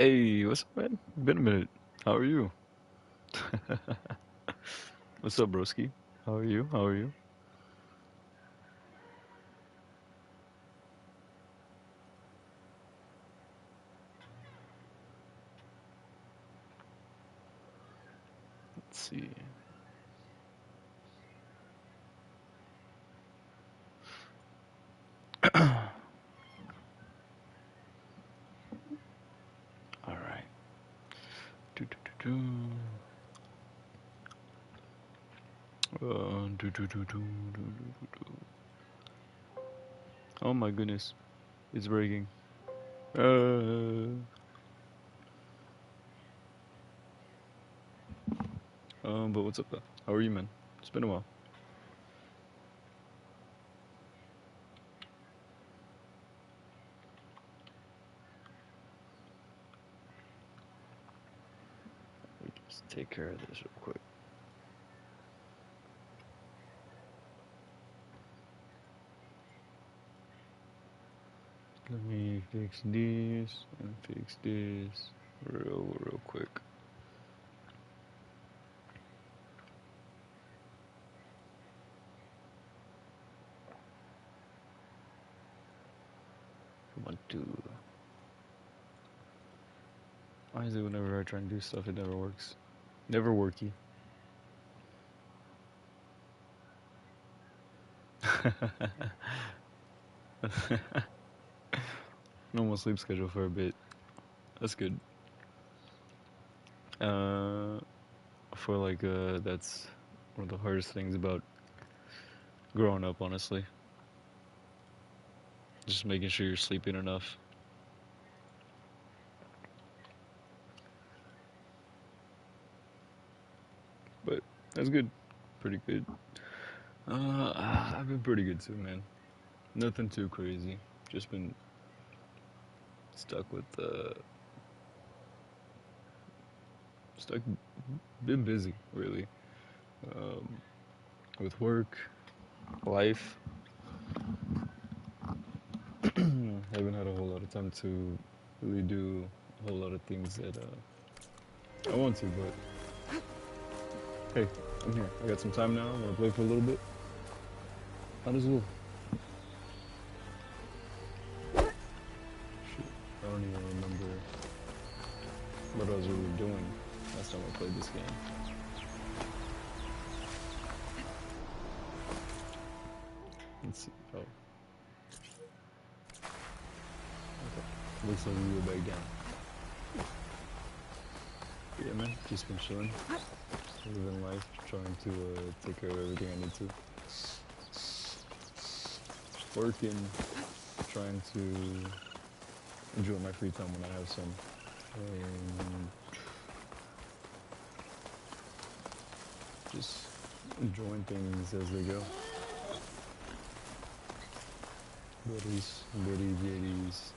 Hey, what's up, man? Been a minute. How are you? What's up, broski? How are you? How are you? Let's see. All right. Do, do, do, do. Do, do, do, do, do, do, do. Oh my goodness, it's breaking. But what's up, though? How are you, man? It's been a while. Let me just take care of this real quick. Let me fix this and fix this real quick. One, two. Why is it whenever I try and do stuff, it never works? Never worky. Normal sleep schedule for a bit. That's good. I feel like that's one of the hardest things about growing up, honestly. Just making sure you're sleeping enough. But that's good. Pretty good. I've been pretty good too, man. Nothing too crazy. Just been stuck with, stuck, been busy, really. Um, with work, life. Haven't had a whole lot of time to really do a whole lot of things that I want to, but hey, I'm here. I got some time now. I'm gonna play for a little bit. How does it look? Shoot, I don't even remember what I was really doing last time I played this game. Let's see. Oh. Okay. Looks like we go back down. Yeah, man. Just been chilling. Living life. Trying to take care of everything I need to. Working. Trying to enjoy my free time when I have some. And just enjoying things as they go. Buddies, JDs.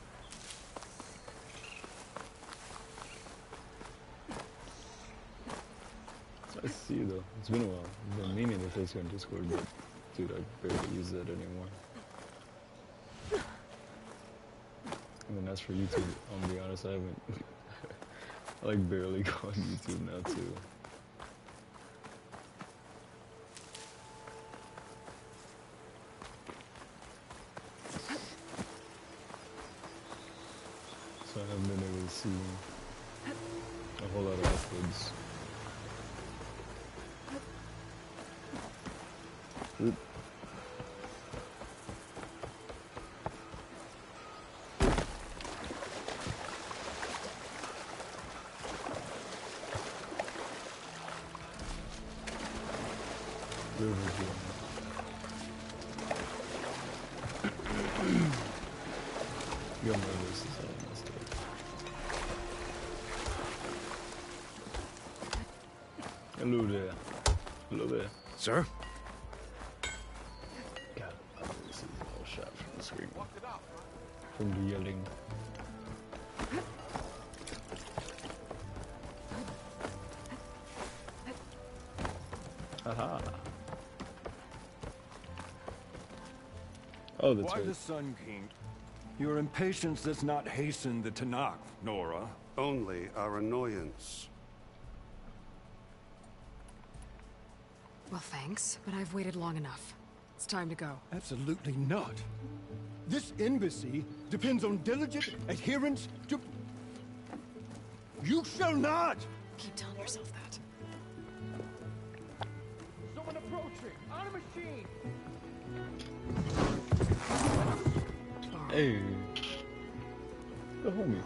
It's nice to see you though. It's been a while. I've been meaning to face you on Discord, but dude, I barely use that anymore. And then as for YouTube, I'm gonna be honest, I haven't. I like barely go on YouTube now too. So I haven't been able to see a whole lot of uploads. Oop. Your nervous is all messed up. Hello there. Hello there. Sir? God, this is all shot from the screen. From the yelling. Haha. Oh, that's Why right. the Sun King? Your impatience does not hasten the Tanakh, Nora. only our annoyance. Well, thanks, but I've waited long enough. It's time to go. Absolutely not. This embassy depends on diligent adherence to... You shall not! Keep telling yourself that. Someone approaching! On a machine! Hey. The homie.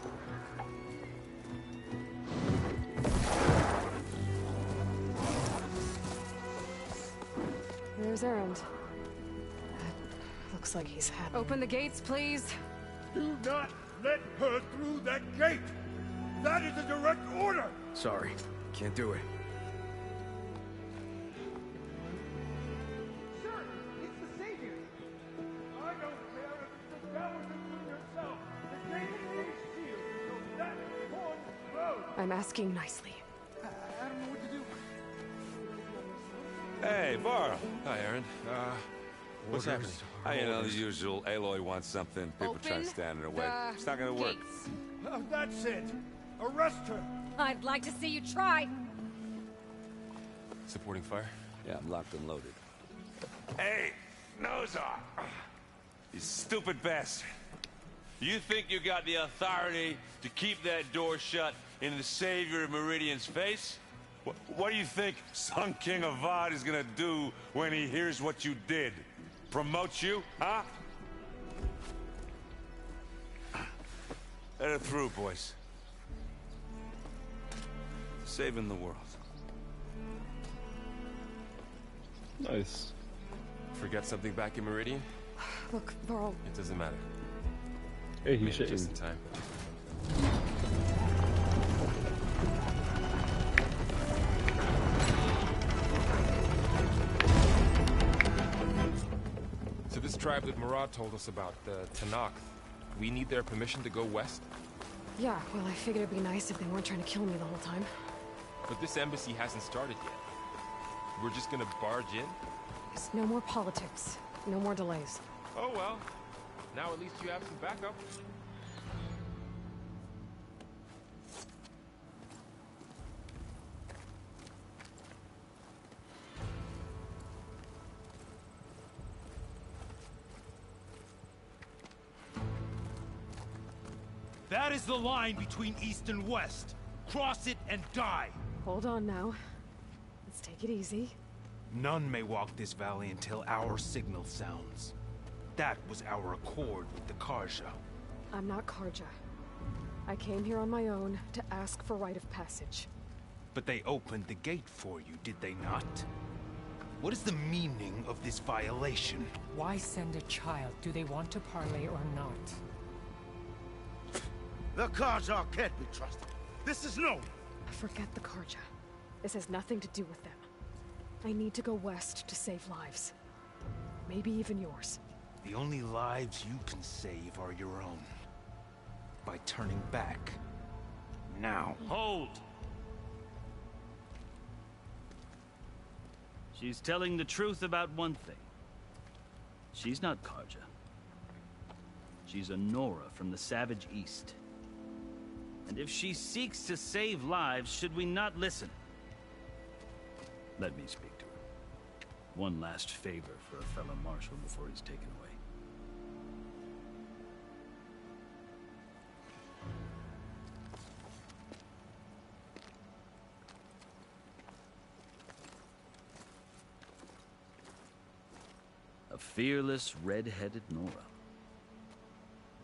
There's Erend. Looks like he's had... Open the gates, please. Do not let her through that gate! That is a direct order! Sorry, can't do it. Sir, it's the Savior! I don't care if it's the devil between yourself. The gate is sealed, so that one road. I'm asking nicely. I don't know what to do. Hey, Varl. Hi, Aaron. What's happening? You know, the usual. Aloy wants something. People try to stand in her way. It's not gonna work. That's it. Arrest her. I'd like to see you try. Supporting fire? Yeah, I'm locked and loaded. Hey, Nozar! You stupid bastard. You think you got the authority to keep that door shut in the Savior of Meridian's face? What do you think Sun King Avad is gonna do when he hears what you did? Promote you, huh? Let her through, boys. Saving the world. Nice. Forget something back in Meridian? Look, Varl. It doesn't matter. Hey, he's Made it shitting. just in time. So this tribe that Murad told us about, the Tanakh, we need their permission to go west? Yeah, well, I figured it'd be nice if they weren't trying to kill me the whole time. But this embassy hasn't started yet. We're just gonna barge in? There's no more politics. No more delays. Oh well. Now at least you have some backup. That is the line between East and West. Cross it and die. Hold on now. Let's take it easy. None may walk this valley until our signal sounds. That was our accord with the Karja. I'm not Karja. I came here on my own to ask for rite of passage. But they opened the gate for you, did they not? What is the meaning of this violation? Why send a child? Do they want to parley or not? The Karja can't be trusted. This is known. Forget the Karja. This has nothing to do with them. I need to go west to save lives. Maybe even yours. The only lives you can save are your own. By turning back. Now. Hold! She's telling the truth about one thing. She's not Karja. She's a Nora from the Savage East. And if she seeks to save lives, should we not listen? Let me speak to her. One last favor for a fellow marshal before he's taken away. A fearless, red-headed Nora.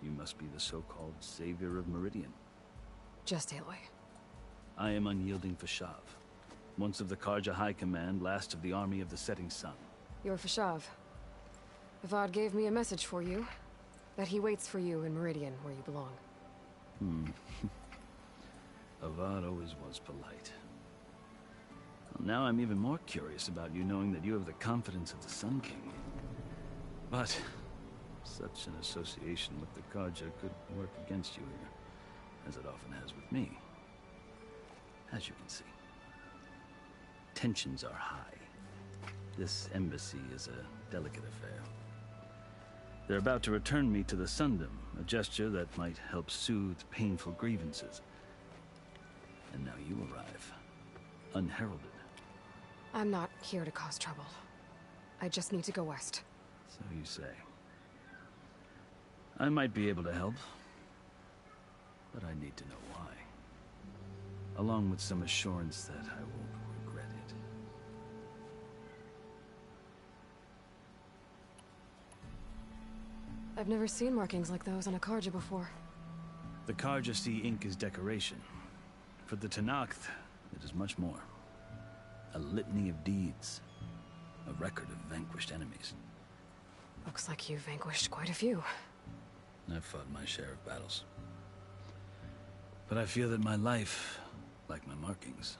You must be the so-called savior of Meridian. Just Aloy. I am unyielding Fashav. Once of the Karja High Command, last of the army of the setting sun. You're Fashav. Avad gave me a message for you. That he waits for you in Meridian, where you belong. Avad always was polite. Well, now I'm even more curious about you knowing that you have the confidence of the Sun King. But such an association with the Karja could work against you here, as it often has with me. As you can see, tensions are high. This embassy is a delicate affair. They're about to return me to the Sundom, a gesture that might help soothe painful grievances. And now you arrive, unheralded. I'm not here to cause trouble. I just need to go west. So you say. I might be able to help, but I need to know why. Along with some assurance that I won't regret it. I've never seen markings like those on a Karja before. The Karja see ink as decoration. For the Tenakth, it is much more. A litany of deeds. A record of vanquished enemies. Looks like you've vanquished quite a few. I've fought my share of battles. But I feel that my life, like my markings,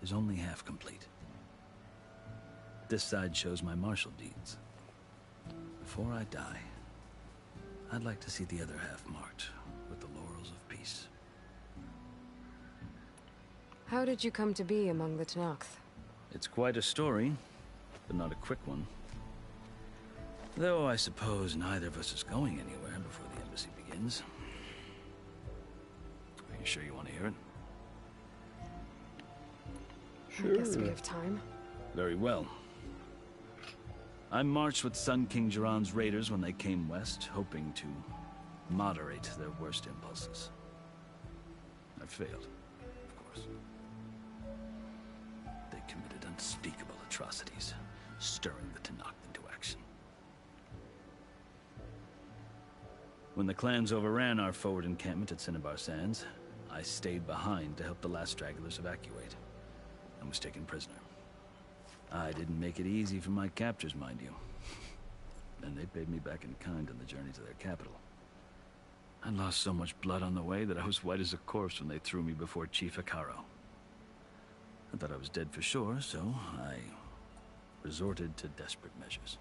is only half complete. This side shows my martial deeds. Before I die, I'd like to see the other half marked with the laurels of peace. How did you come to be among the Tenakth? It's quite a story, but not a quick one. Though I suppose neither of us is going anywhere before the embassy begins. Are you sure you want to hear it? I guess we have time. Very well. I marched with Sun King Jiran's raiders when they came west, hoping to moderate their worst impulses. I failed, of course. They committed unspeakable atrocities, stirring the Tenakth into action. When the clans overran our forward encampment at Cinnabar Sands, I stayed behind to help the last stragglers evacuate, and was taken prisoner. I didn't make it easy for my captors, mind you. And they paid me back in kind on the journey to their capital. I lost so much blood on the way that I was white as a corpse when they threw me before Chief Hikaru. I thought I was dead for sure, so I resorted to desperate measures.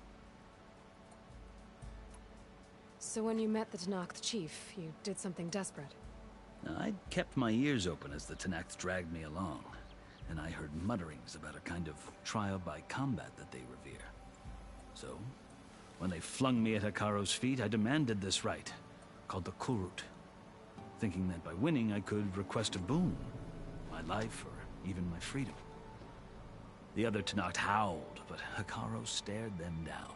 So when you met the Tenakth chief, you did something desperate? Now, I'd kept my ears open as the Tenakth dragged me along, and I heard mutterings about a kind of trial by combat that they revere. So, when they flung me at Hikaru's feet, I demanded this right, called the Kurut, thinking that by winning I could request a boon, my life or even my freedom. The other Tenakth howled, but Hikaru stared them down,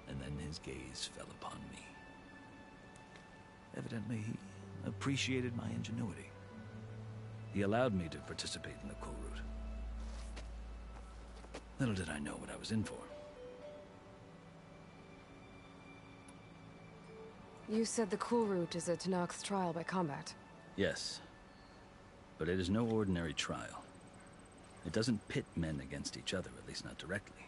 and then his gaze fell upon me. Evidently, he appreciated my ingenuity. He allowed me to participate in the Kurut. Little did I know what I was in for. You said the Kurut is a Tenakth trial by combat. Yes. But it is no ordinary trial. It doesn't pit men against each other, at least not directly.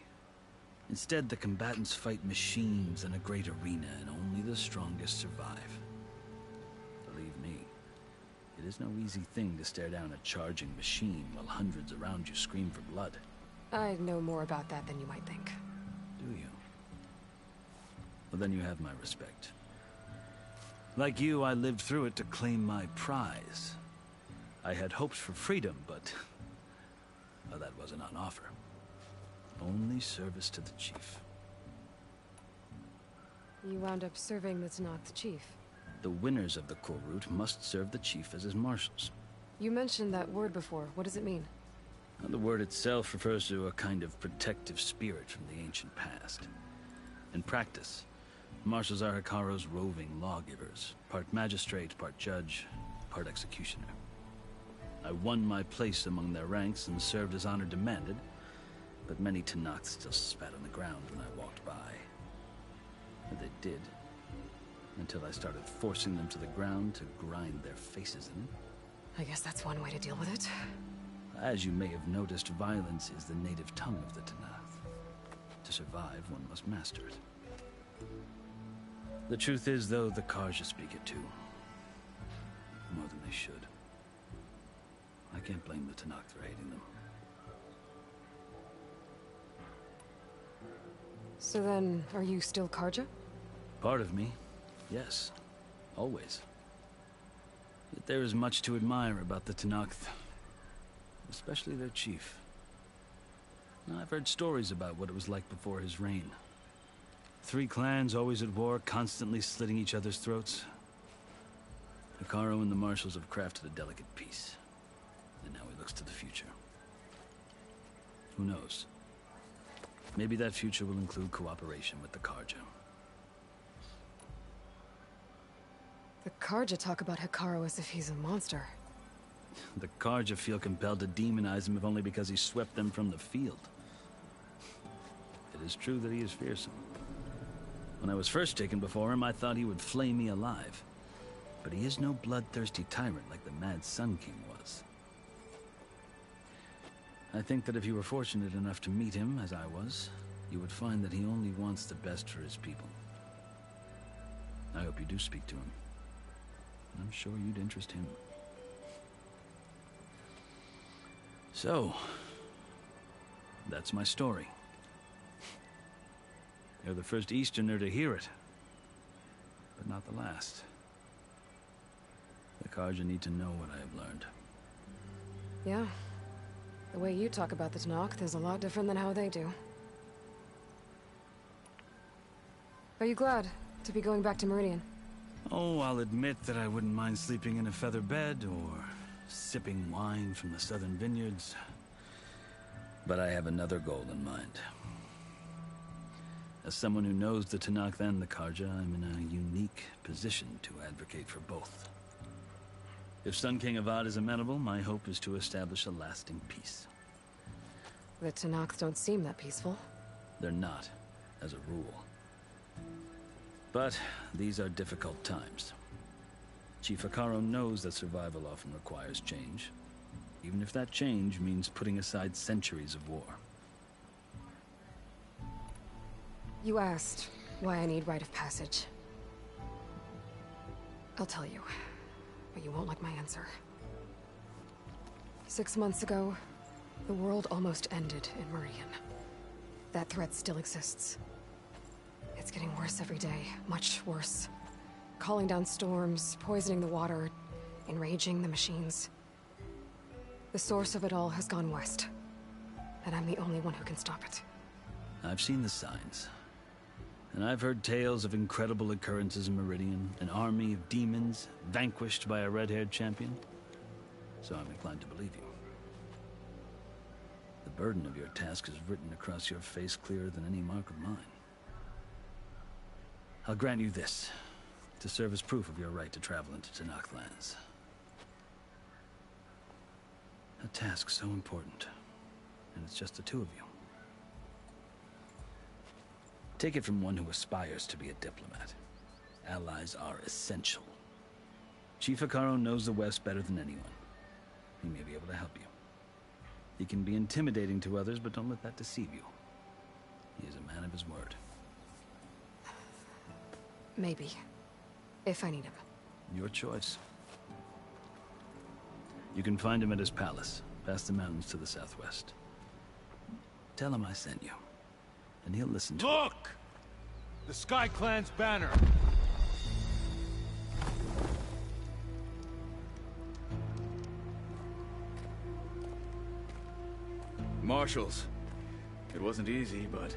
Instead, the combatants fight machines in a great arena, and only the strongest survive. Believe me, it is no easy thing to stare down a charging machine while hundreds around you scream for blood. I know more about that than you might think. Do you? Well, then you have my respect. Like you, I lived through it to claim my prize. I had hoped for freedom, but well, that wasn't on offer. Only service to the chief. You wound up serving the Tenakth chief. The winners of the Kurut must serve the chief as his marshals. You mentioned that word before. What does it mean? Well, the word itself refers to a kind of protective spirit from the ancient past. In practice, marshals are Hikaru's roving lawgivers, part magistrate, part judge, part executioner. I won my place among their ranks and served as honor demanded, but many Tenakth still spat on the ground when I walked by. And they did, until I started forcing them to the ground to grind their faces in it. I guess that's one way to deal with it. As you may have noticed, violence is the native tongue of the Tenakth. To survive, one must master it. The truth is, though, the Karja speak it too. More than they should. I can't blame the Tenakth for hating them. So then, are you still Karja? Part of me, yes. Always. Yet there is much to admire about the Tenakth. Especially their chief. Now, I've heard stories about what it was like before his reign. 3 clans always at war, constantly slitting each other's throats. Hikaru and the marshals have crafted a delicate peace. Who knows? Maybe that future will include cooperation with the Karja. The Karja talk about Hikaru as if he's a monster. The Karja feel compelled to demonize him if only because he swept them from the field. It is true that he is fearsome. When I was first taken before him, I thought he would flay me alive. But he is no bloodthirsty tyrant like the Mad Sun King was. I think that if you were fortunate enough to meet him, as I was, you would find that he only wants the best for his people. I hope you do speak to him. I'm sure you'd interest him. So, that's my story. You're the first Easterner to hear it, but not the last. The Karja need to know what I have learned. Yeah. The way you talk about the Tanakh is a lot different than how they do. Are you glad to be going back to Meridian? Oh, I'll admit that I wouldn't mind sleeping in a feather bed or sipping wine from the southern vineyards. But I have another goal in mind. As someone who knows the Tanakh and the Karja, I'm in a unique position to advocate for both. If Sun King Avad is amenable, my hope is to establish a lasting peace. The Tanakh don't seem that peaceful. They're not, as a rule. But these are difficult times. Chief Hikaru knows that survival often requires change, even if that change means putting aside centuries of war. You asked why I need rite of passage. I'll tell you, but you won't like my answer. 6 months ago, the world almost ended in Meridian. That threat still exists. It's getting worse every day, much worse. Calling down storms, poisoning the water, enraging the machines. The source of it all has gone west, and I'm the only one who can stop it. I've seen the signs. And I've heard tales of incredible occurrences in Meridian, an army of demons vanquished by a red-haired champion. So I'm inclined to believe you. The burden of your task is written across your face clearer than any mark of mine. I'll grant you this, to serve as proof of your right to travel into Tanakh lands. A task so important, and it's just the two of you. Take it from one who aspires to be a diplomat. Allies are essential. Chief Hikaru knows the West better than anyone. He may be able to help you. He can be intimidating to others, but don't let that deceive you. He is a man of his word. Maybe. If I need him. Your choice. You can find him at his palace, past the mountains to the southwest. Tell him I sent you, and he'll listen to Look! The Sky Clan's banner! Marshals. It wasn't easy, but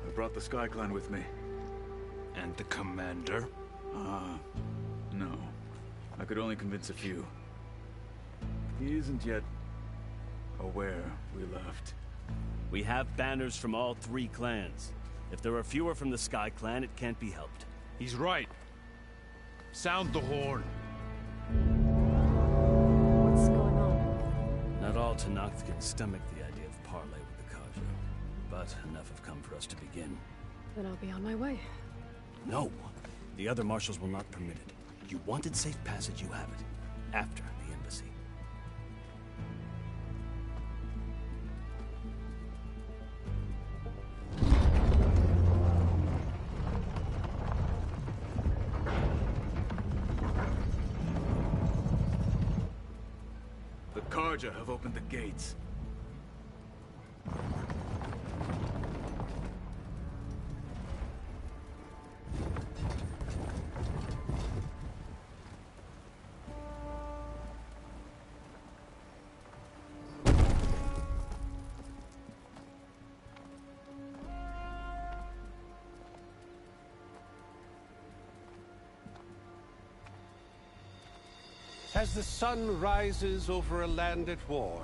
I brought the Sky Clan with me. And the commander? No. I could only convince a few. He isn't yet aware we left. We have banners from all 3 clans. If there are fewer from the Sky Clan, it can't be helped. He's right. Sound the horn. What's going on? Not all Tanakh can stomach the idea of parley with the Karja, but enough have come for us to begin. Then I'll be on my way. No, the other marshals will not permit it. You wanted safe passage, you have it. After the embassy. The Karja have opened the gates. As the sun rises over a land at war,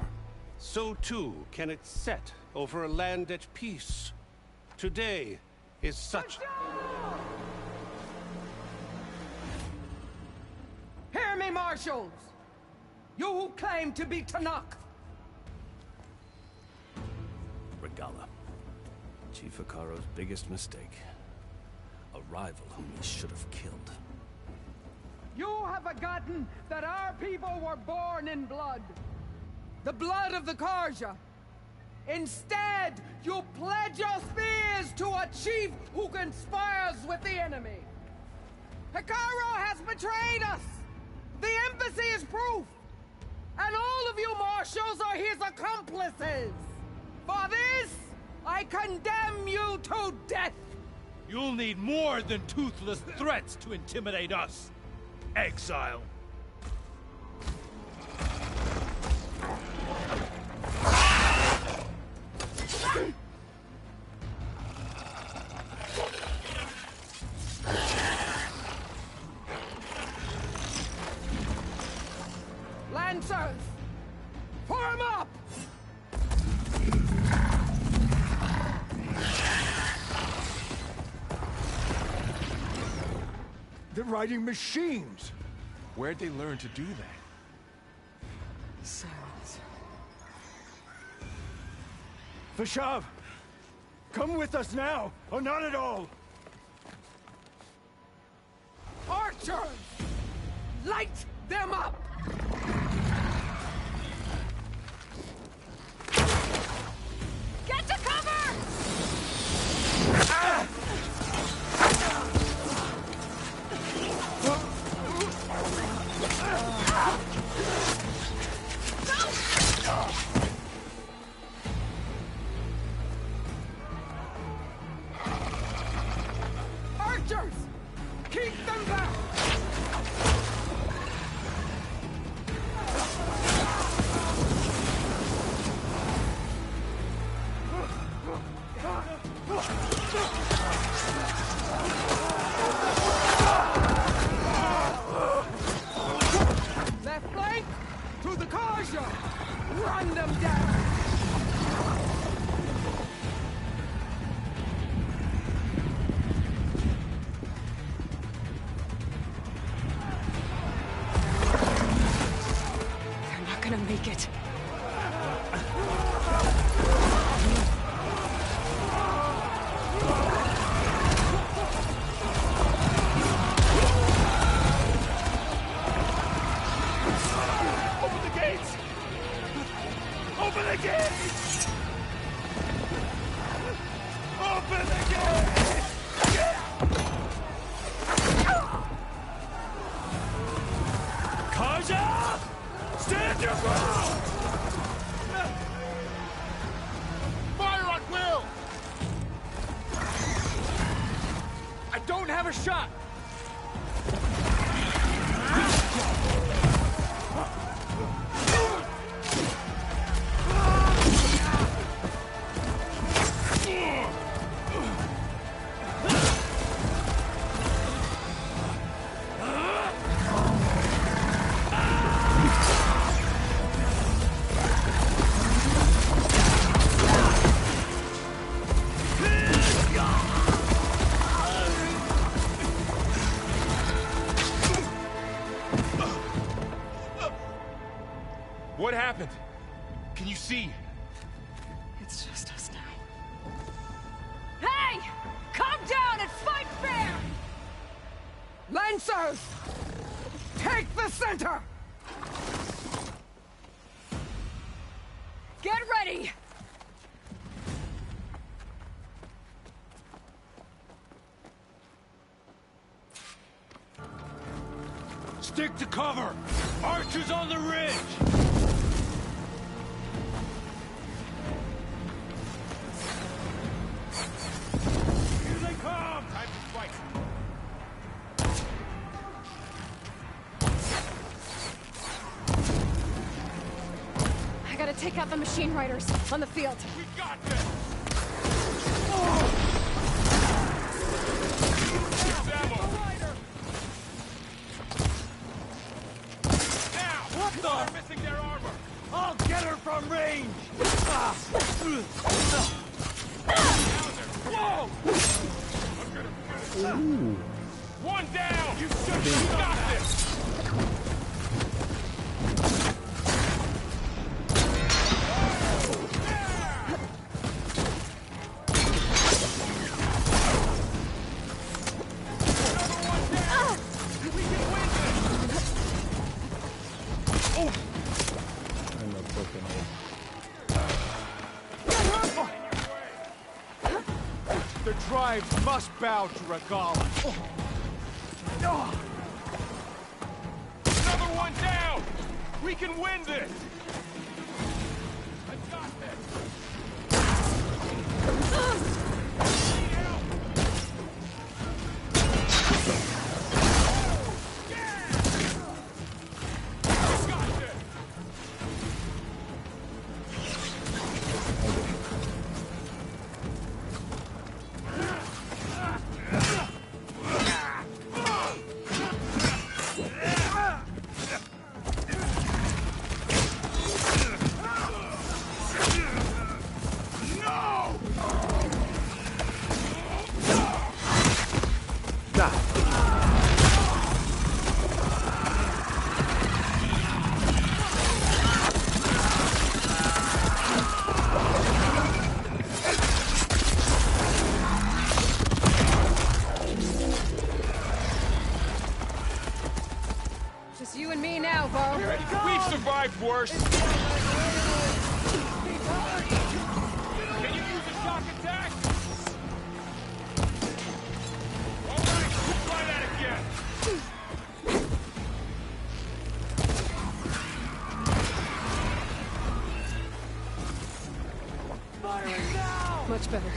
so too can it set over a land at peace. Today is such... Hear me, marshals! You who claim to be Tanakh! Regala. Chief Hikaro's biggest mistake. A rival whom he should have killed. You have forgotten that our people were born in blood. The blood of the Karja. Instead, you pledge your spears to a chief who conspires with the enemy. Hikaro has betrayed us! The embassy is proof! And all of you marshals are his accomplices! For this, I condemn you to death! You'll need more than toothless threats to intimidate us. Exile. Lancers! Form up! They're riding machines! Where'd they learn to do that? Silence. Vashav! Come with us now, or not at all! Archers! Light them up! Get to cover! Archers! Keep them back! Left flank! To the Karja! Run them down! They're not gonna make it. Open the gates! Open the gates! Open the gates! Karja! Stand your ground! Fire at will! I don't have a shot! What happened? Can you see? It's just us now. Hey! Calm down and fight fair! Lancers! Take the center! Get ready! Stick to cover! Archers on the ridge! Here they come! Time to fight. I gotta take out the machine riders on the field. We got this! Here's ammo. Now! What the? They're missing their armor! I'll get her from range! Whoa! Ooh. One down! You should got this! The tribes must bow to Regala. Another one down! We can win this! I got this! Need help! I got this! Just you and me now, Bo. We've survived worse! Can you use a shock attack? Alright, try that again! Firing now! Much better.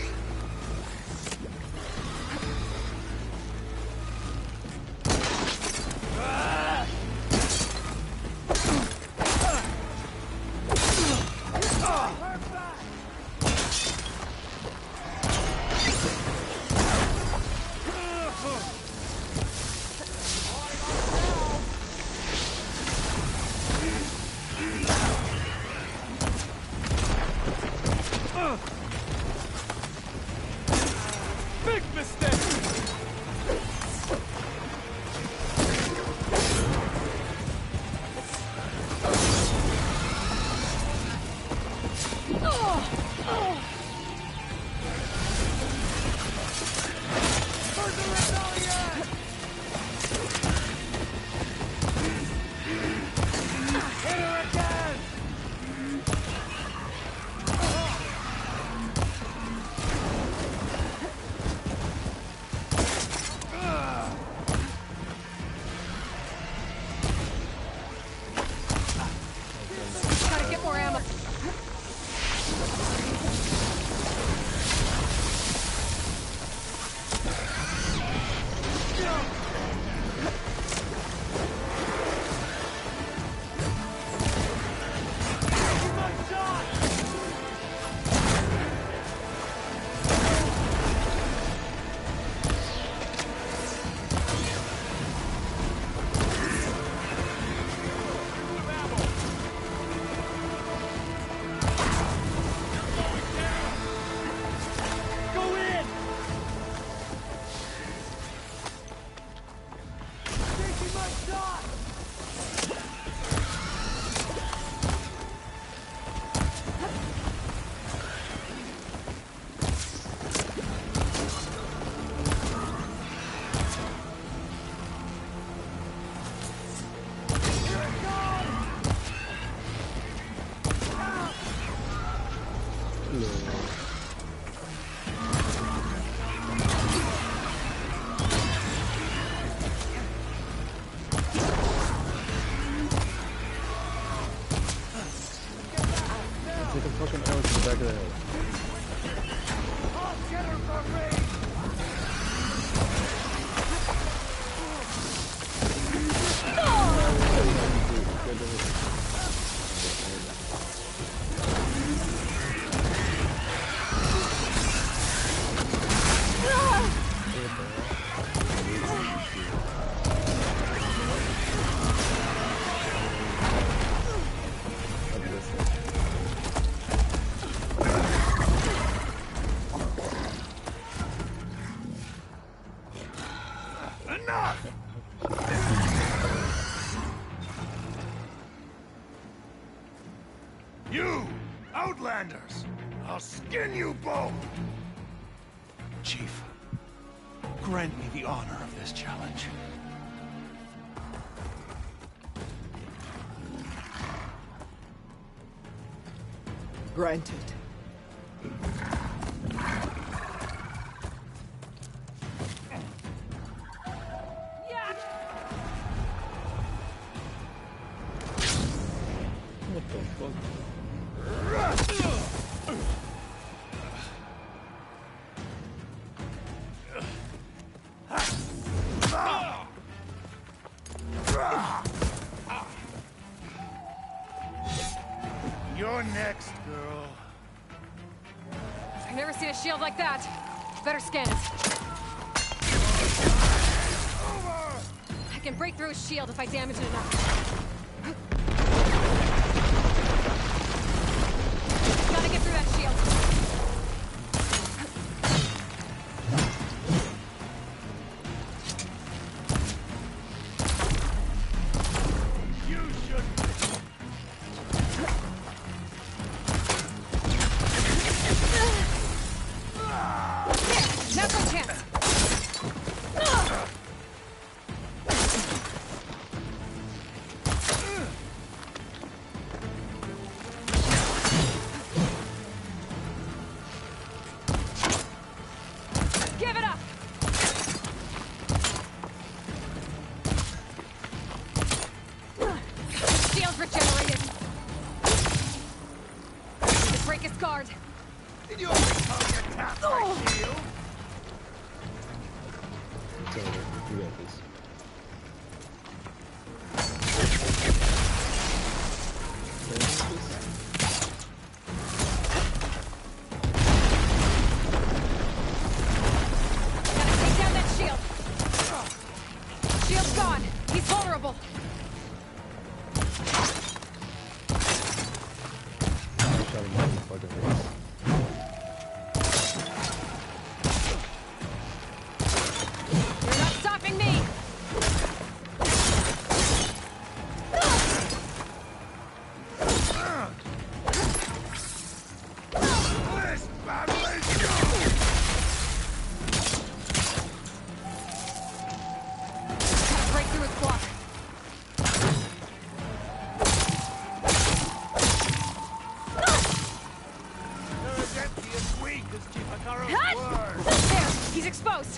Big mistake! Gotta get more ammo. Take a fucking arrow to the back of the head. I'll get her from range! Outlanders! I'll skin you both! Chief, grant me the honor of this challenge. Granted. What the fuck? You're next, girl. I've never seen a shield like that. Better scan it. I can break through his shield if I damage it enough. Gotta get through that shield. You shouldn't. Now's my chance. Give it up. Shield's regenerated. Need to break his guard. Did you always tell me to tap my shield? It's over. You got this. Gotta take down that shield. Shield's gone. He's vulnerable. Shot him right in the fucking face. You're not stopping me. This battle is yours! Gotta break through his block. You're as empty as weak as Chief Hikaru's Hut! word! There, he's exposed.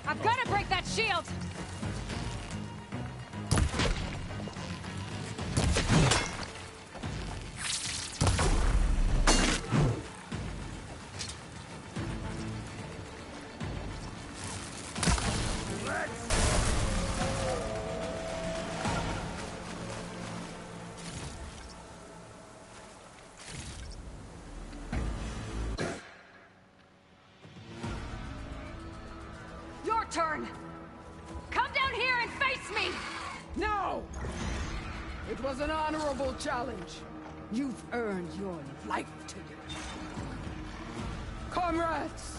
I've got to break that shield. Your turn. Come down here and face me. No! It was an honorable challenge. You've earned your life today. Comrades!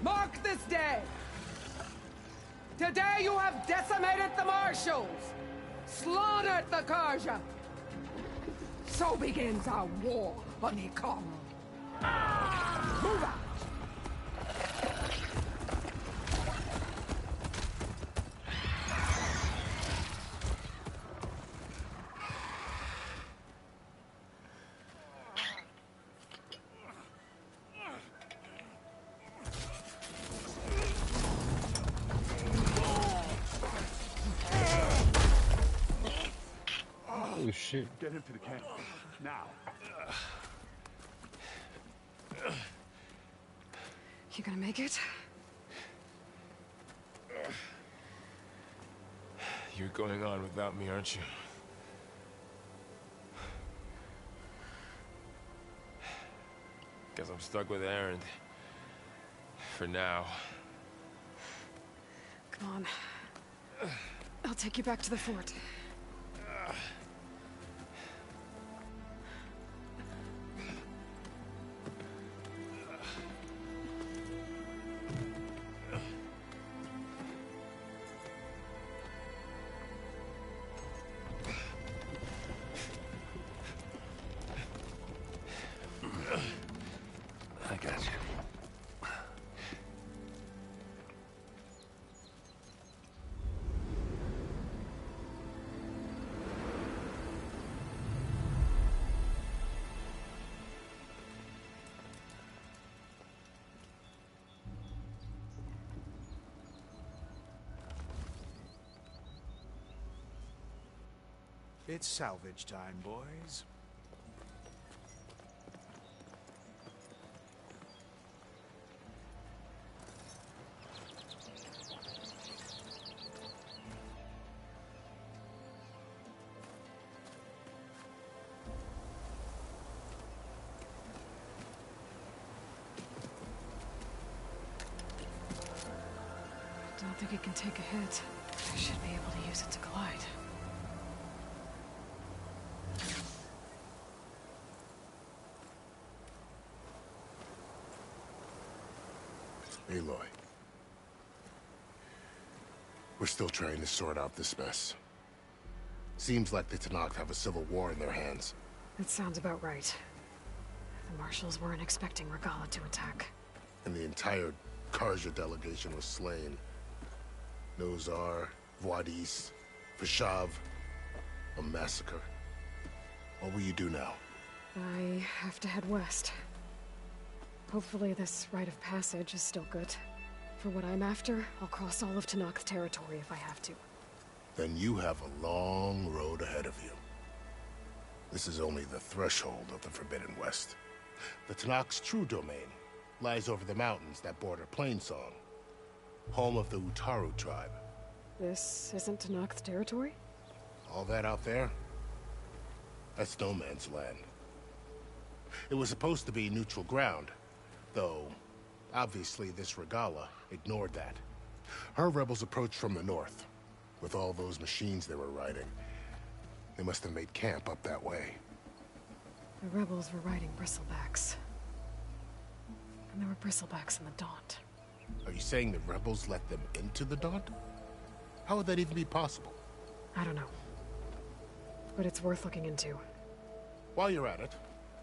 Mark this day! Today you have decimated the Marshals! Slaughtered the Karja! So begins our war on Ikaru. Move out! Holy shit. Get him to the camp. Now. You gonna make it? You're going on without me, aren't you? Guess I'm stuck with Aaron. For now. Come on. I'll take you back to the fort. It's salvage time, boys. I don't think it can take a hit. I should be able to use it to glide. Aloy. We're still trying to sort out this mess. Seems like the Tenakth have a civil war in their hands. That sounds about right. The marshals weren't expecting Regalla to attack. And the entire Karja delegation was slain. Nozar, Wadis, Vishav. A massacre. What will you do now? I have to head west. Hopefully this rite of passage is still good. For what I'm after, I'll cross all of Tenakth territory if I have to. Then you have a long road ahead of you. This is only the threshold of the Forbidden West. The Tenakth's true domain lies over the mountains that border Plainsong, home of the Utaru tribe. This isn't Tenakth territory? All that out there? That's no man's land. It was supposed to be neutral ground, though obviously this Regalla ignored that. Her rebels approached from the north. With all those machines they were riding, they must have made camp up that way. The rebels were riding bristlebacks. And there were bristlebacks in the Daunt. Are you saying the rebels let them into the Daunt? How would that even be possible? I don't know. But it's worth looking into. While you're at it,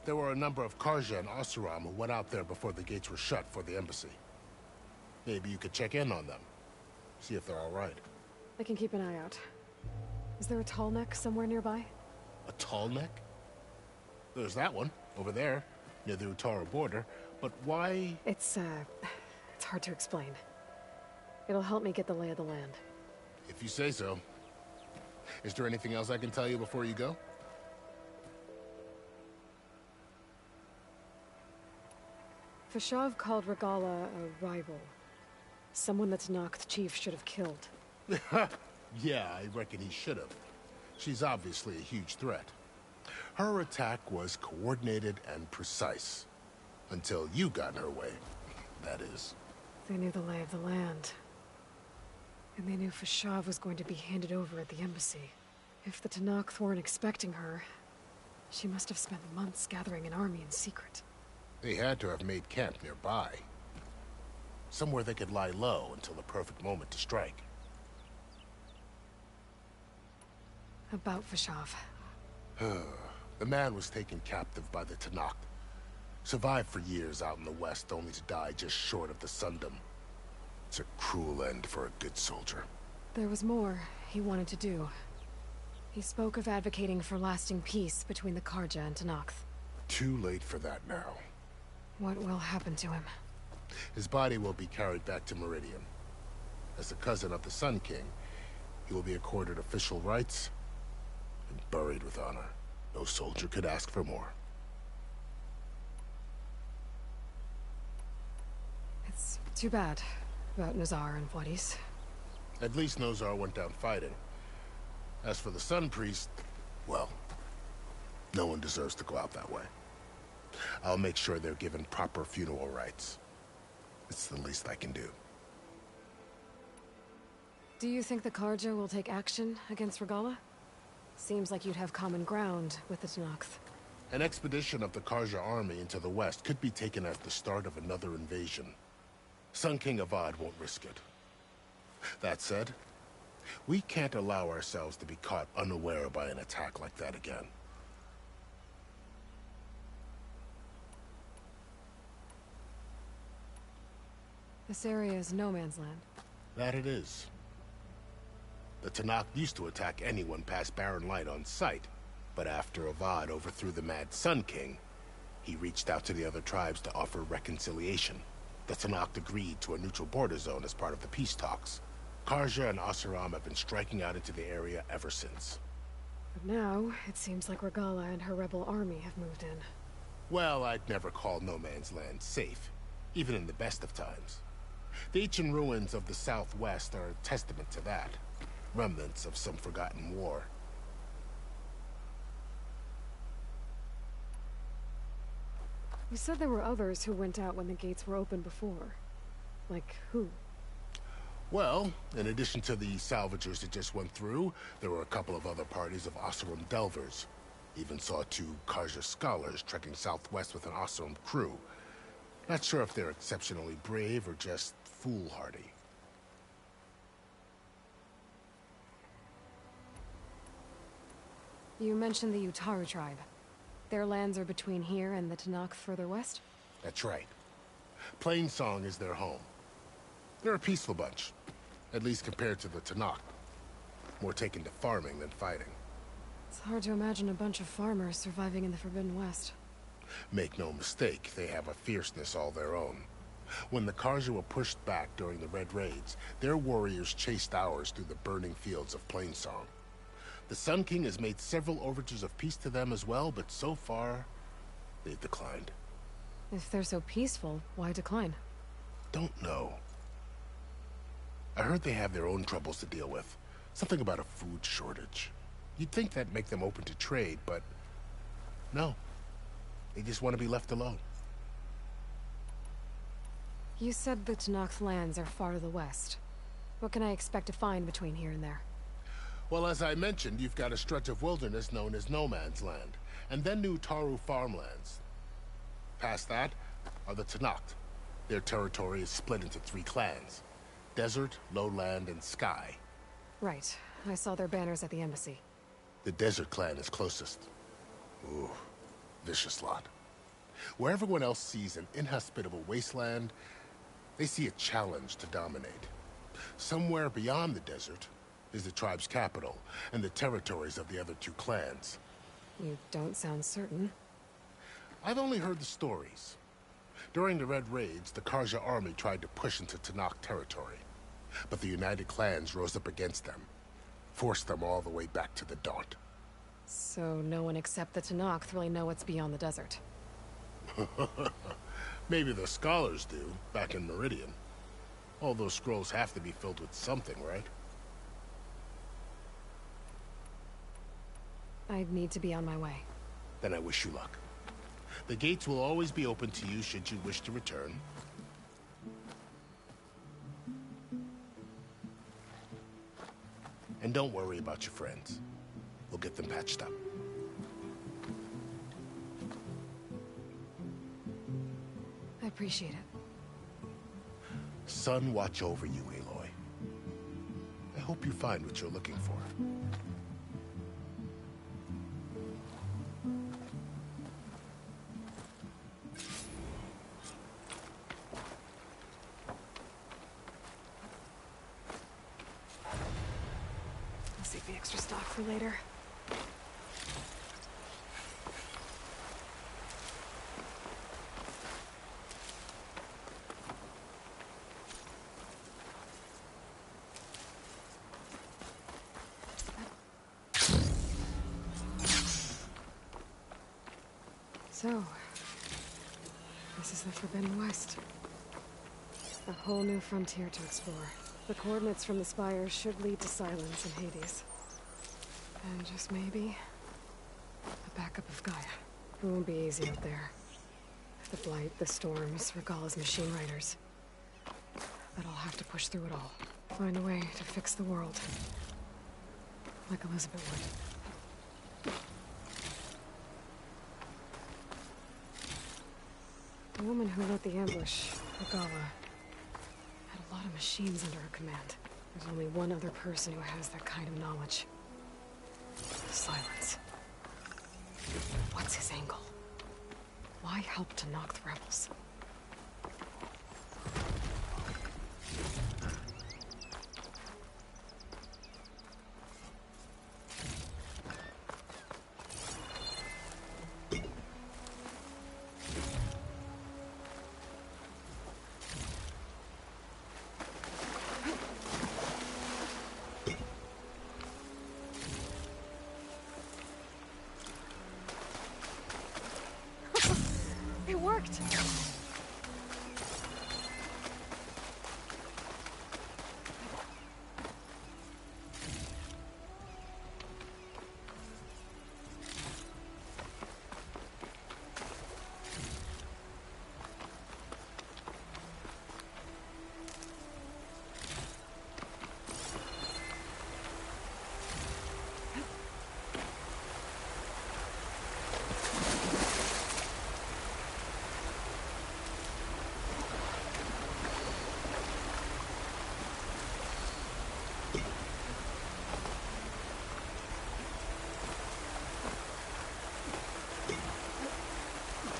there were a number of Karja and Oseram who went out there before the gates were shut for the embassy. Maybe you could check in on them. See if they're all right. I can keep an eye out. Is there a tall neck somewhere nearby? A tall neck? There's that one, over there, near the Utaru border. But why? It's hard to explain. It'll help me get the lay of the land. If you say so. Is there anything else I can tell you before you go? Vishav called Regalla a rival. Someone that Tenakth chief should have killed. Yeah, I reckon he should have. She's obviously a huge threat. Her attack was coordinated and precise. Until you got in her way, that is. They knew the lay of the land. And they knew Vishav was going to be handed over at the embassy. If the Tenakth weren't expecting her, she must have spent months gathering an army in secret. They had to have made camp nearby. Somewhere they could lie low until the perfect moment to strike. About Vishav. The man was taken captive by the Tenakth. Survived for years out in the west, only to die just short of the Sundom. It's a cruel end for a good soldier. There was more he wanted to do. He spoke of advocating for lasting peace between the Karja and Tenakth. Too late for that now. What will happen to him? His body will be carried back to Meridian. As a cousin of the Sun King, he will be accorded official rights and buried with honor. No soldier could ask for more. It's too bad about Nozar and Wadis. At least Nozar went down fighting. As for the Sun Priest, well, no one deserves to go out that way. I'll make sure they're given proper funeral rites. It's the least I can do. Do you think the Karja will take action against Regalla? Seems like you'd have common ground with the Tenakth. An expedition of the Karja army into the west could be taken as the start of another invasion. Sun King Avad won't risk it. That said, we can't allow ourselves to be caught unaware by an attack like that again. This area is no man's land. That it is. The Tenakth used to attack anyone past Barren Light on sight, but after Avad overthrew the Mad Sun King, he reached out to the other tribes to offer reconciliation. The Tenakth agreed to a neutral border zone as part of the peace talks. Karja and Oseram have been striking out into the area ever since. But now, it seems like Regala and her rebel army have moved in. Well, I'd never call No Man's Land safe, even in the best of times. The ancient ruins of the Southwest are a testament to that. Remnants of some forgotten war. You said there were others who went out when the gates were open before. Like who? Well, in addition to the salvagers that just went through, there were a couple of other parties of Oseram delvers. Even saw 2 Karja scholars trekking southwest with an Oseram crew. Not sure if they're exceptionally brave or just foolhardy. You mentioned the Utaru tribe. Their lands are between here and the Tanakh further west? That's right. Plainsong is their home. They're a peaceful bunch, at least compared to the Tanakh. More taken to farming than fighting. It's hard to imagine a bunch of farmers surviving in the Forbidden West. Make no mistake, they have a fierceness all their own. When the Karja were pushed back during the Red Raids, their warriors chased ours through the burning fields of Plainsong. The Sun King has made several overtures of peace to them as well, but so far, they've declined. If they're so peaceful, why decline? Don't know. I heard they have their own troubles to deal with. Something about a food shortage. You'd think that'd make them open to trade, but no. They just want to be left alone. You said the Tanakh's lands are far to the west. What can I expect to find between here and there? Well, as I mentioned, you've got a stretch of wilderness known as No Man's Land, and then new Taru farmlands. Past that are the Tanakh. Their territory is split into 3 clans: Desert, Lowland, and Sky. Right. I saw their banners at the embassy. The Desert clan is closest. Ooh, vicious lot. Where everyone else sees an inhospitable wasteland, they see a challenge to dominate. Somewhere beyond the desert is the tribe's capital and the territories of the other 2 clans. You don't sound certain. I've only heard the stories. During the Red Raids, the Karja army tried to push into Tanakh territory, but the United Clans rose up against them, forced them all the way back to the Daunt. So no one except the Tanakh really know what's beyond the desert. Maybe the scholars do, back in Meridian. All those scrolls have to be filled with something, right? I'd need to be on my way. Then I wish you luck. The gates will always be open to you should you wish to return. And don't worry about your friends. We'll get them patched up. I appreciate it. Sun watch over you, Aloy. I hope you find what you're looking for. I'll save the extra stock for later. So, this is the Forbidden West. A whole new frontier to explore. The coordinates from the spires should lead to silence in Hades. And just maybe, a backup of Gaia. It won't be easy out there. The blight, the storms, Regala's machine riders. But I'll have to push through it all. Find a way to fix the world. Like Elizabeth would. The woman who led the ambush, Regala, had a lot of machines under her command. There's only one other person who has that kind of knowledge. Silence. What's his angle? Why help to knock the rebels? It worked!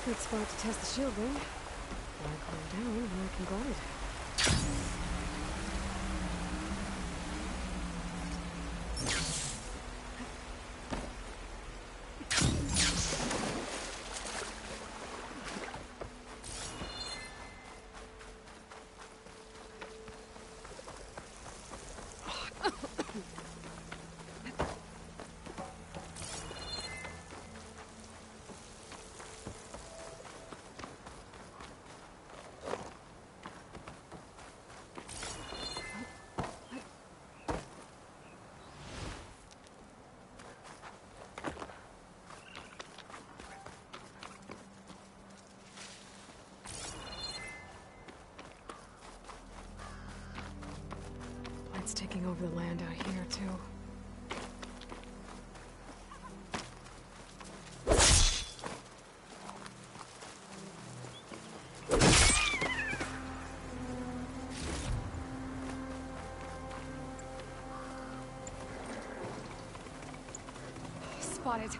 Good spot to test the shield ring. Why calm down when I can glide? It's taking over the land out here, too. Spotted.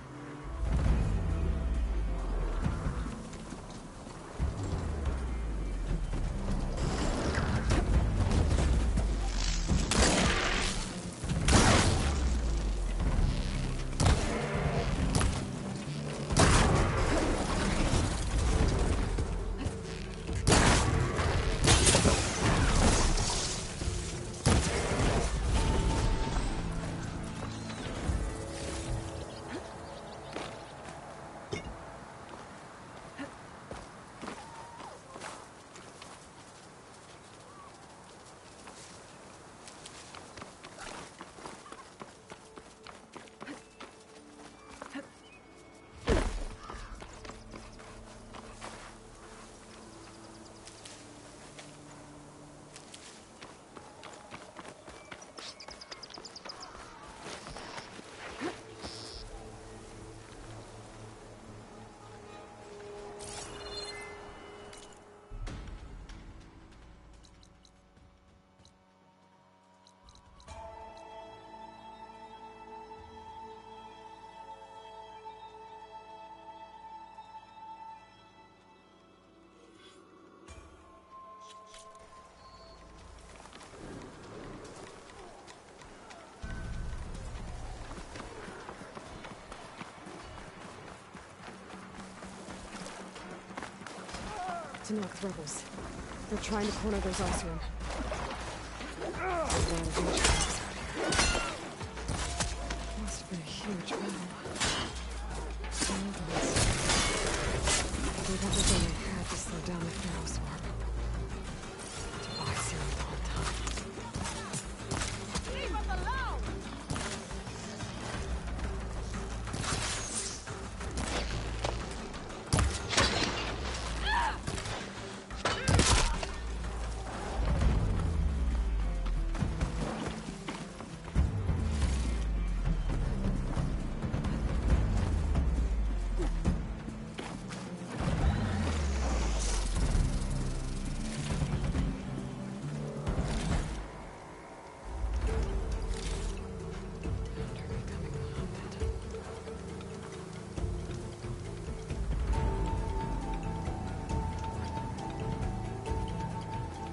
Tanakh rebels. They're trying to corner those Osram. Must have been a huge battle. They did everything they had to slow down the Pharaoh swarm. To box here the whole time. Leave us alone!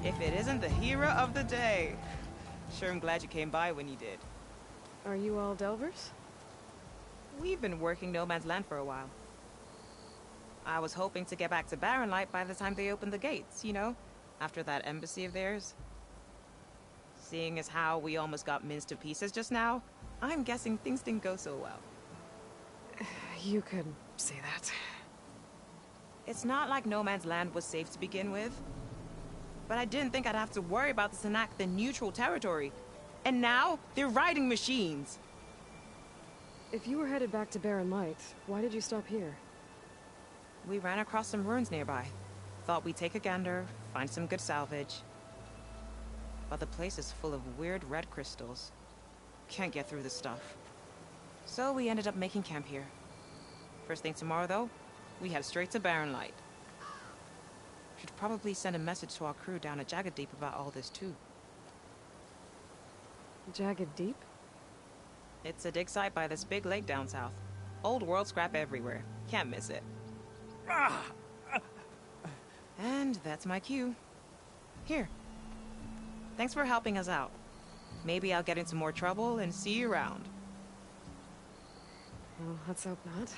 If it isn't the hero of the day. Sure am glad you came by when you did. Are you all Delvers? We've been working No Man's Land for a while. I was hoping to get back to Barren Light by the time they opened the gates, you know? After that embassy of theirs. Seeing as how we almost got minced to pieces just now, I'm guessing things didn't go so well. You could say that. It's not like no man's land was safe to begin with. But I didn't think I'd have to worry about the Tanakh, the neutral territory. And now, they're riding machines. If you were headed back to Barren Light, why did you stop here? We ran across some ruins nearby. Thought we'd take a gander, find some good salvage. But the place is full of weird red crystals. Can't get through the stuff. So we ended up making camp here. First thing tomorrow, though, we head straight to Barren Light. Should probably send a message to our crew down at Jagged Deep about all this, too. Jagged Deep? It's a dig site by this big lake down south. Old world scrap everywhere. Can't miss it. And that's my cue. Here. Thanks for helping us out. Maybe I'll get into more trouble and see you around. Well, let's hope not.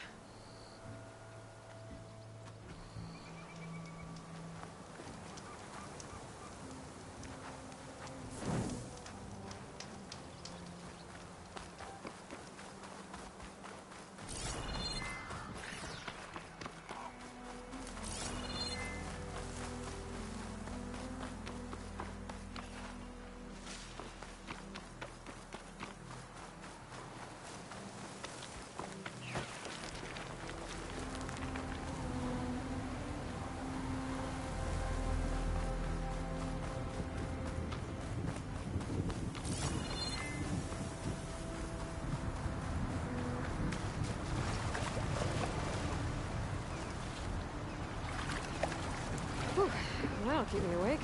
Whew, that'll keep me awake.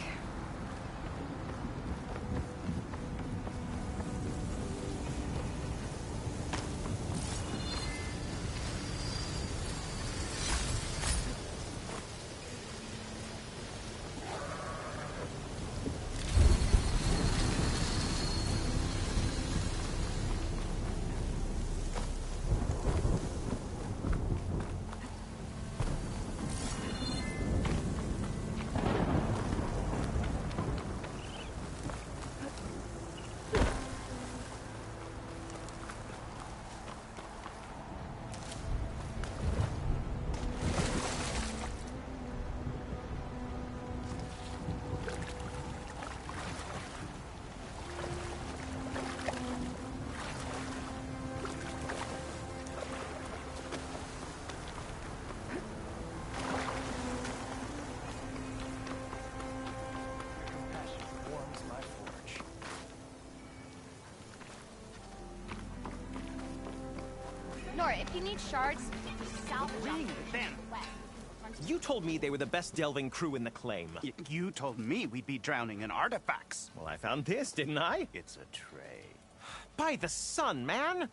Nora, if you need shards, salvage them. You told me they were the best delving crew in the claim. You told me we'd be drowning in artifacts. Well, I found this, didn't I? It's a tray. By the sun, man!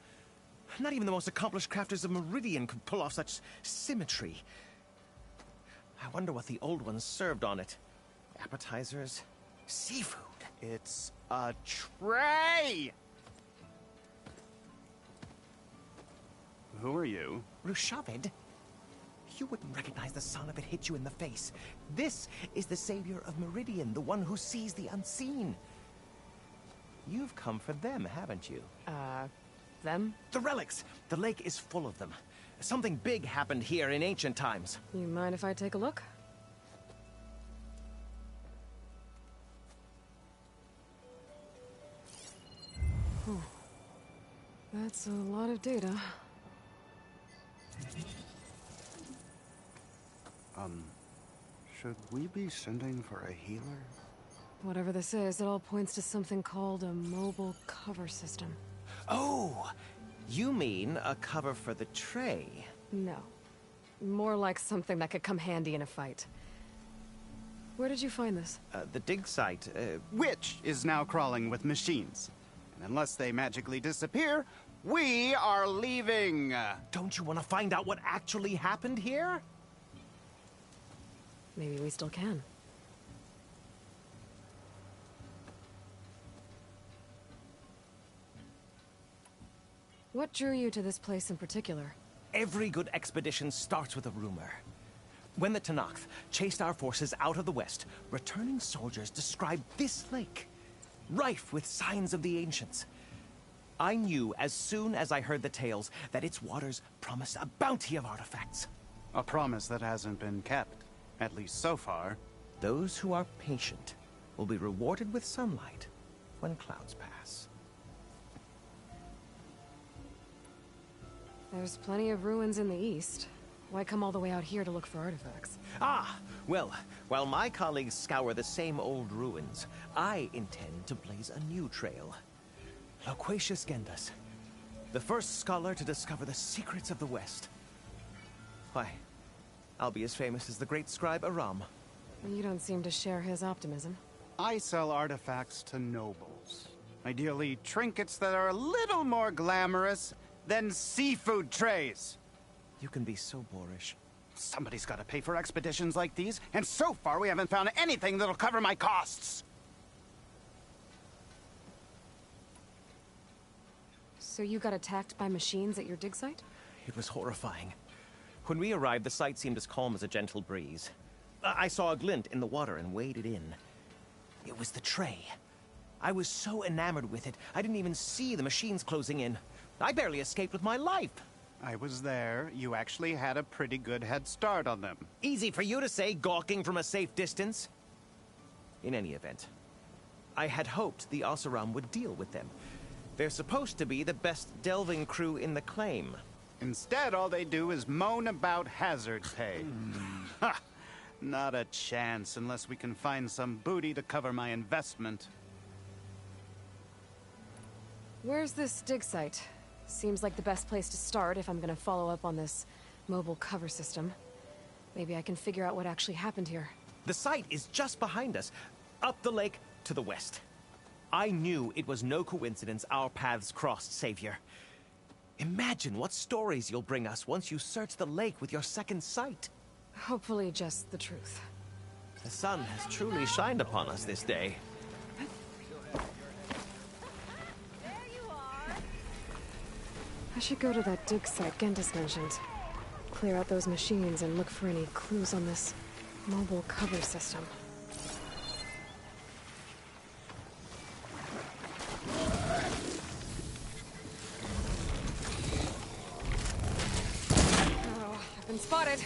Not even the most accomplished crafters of Meridian could pull off such symmetry. I wonder what the old ones served on it. Appetizers? Seafood? It's a tray! Who are you? Rushavid? You wouldn't recognize the sun if it hit you in the face. This is the savior of Meridian, the one who sees the unseen. You've come for them, haven't you? Them? The relics! The lake is full of them. Something big happened here in ancient times. You mind if I take a look? Whew. That's a lot of data. Should we be sending for a healer? Whatever this is, it all points to something called a mobile cover system. Oh! You mean a cover for the tray? No. More like something that could come handy in a fight. Where did you find this? The dig site, Which is now crawling with machines. And unless they magically disappear, we are leaving! Don't you want to find out what actually happened here? Maybe we still can. What drew you to this place in particular? Every good expedition starts with a rumor. When the Tanakh chased our forces out of the west, returning soldiers described this lake, rife with signs of the ancients. I knew as soon as I heard the tales that its waters promised a bounty of artifacts. A promise that hasn't been kept, at least so far. Those who are patient will be rewarded with sunlight when clouds pass. There's plenty of ruins in the east. Why come all the way out here to look for artifacts? Ah, well, while my colleagues scour the same old ruins, I intend to blaze a new trail. Loquacious Gendas, the first scholar to discover the secrets of the West. Why, I'll be as famous as the great scribe Aram. You don't seem to share his optimism. I sell artifacts to nobles. Ideally, trinkets that are a little more glamorous than seafood trays. You can be so boorish. Somebody's got to pay for expeditions like these, and so far we haven't found anything that'll cover my costs. So you got attacked by machines at your dig site? It was horrifying. When we arrived, the site seemed as calm as a gentle breeze. I saw a glint in the water and waded in. It was the tray. I was so enamored with it, I didn't even see the machines closing in. I barely escaped with my life. I was there. You actually had a pretty good head start on them. Easy for you to say, gawking from a safe distance. In any event, I had hoped the Oseram would deal with them. They're supposed to be the best delving crew in the claim. Instead, all they do is moan about hazard pay. Ha! Not a chance unless we can find some booty to cover my investment. Where's this dig site? Seems like the best place to start if I'm gonna follow up on this mobile cover system. Maybe I can figure out what actually happened here. The site is just behind us, up the lake to the west. I knew it was no coincidence our paths crossed, Savior. Imagine what stories you'll bring us once you search the lake with your second sight. Hopefully just the truth. The sun has truly shined upon us this day. I should go to that dig site Gendas mentioned. Clear out those machines and look for any clues on this mobile cover system. Oh, I've been spotted.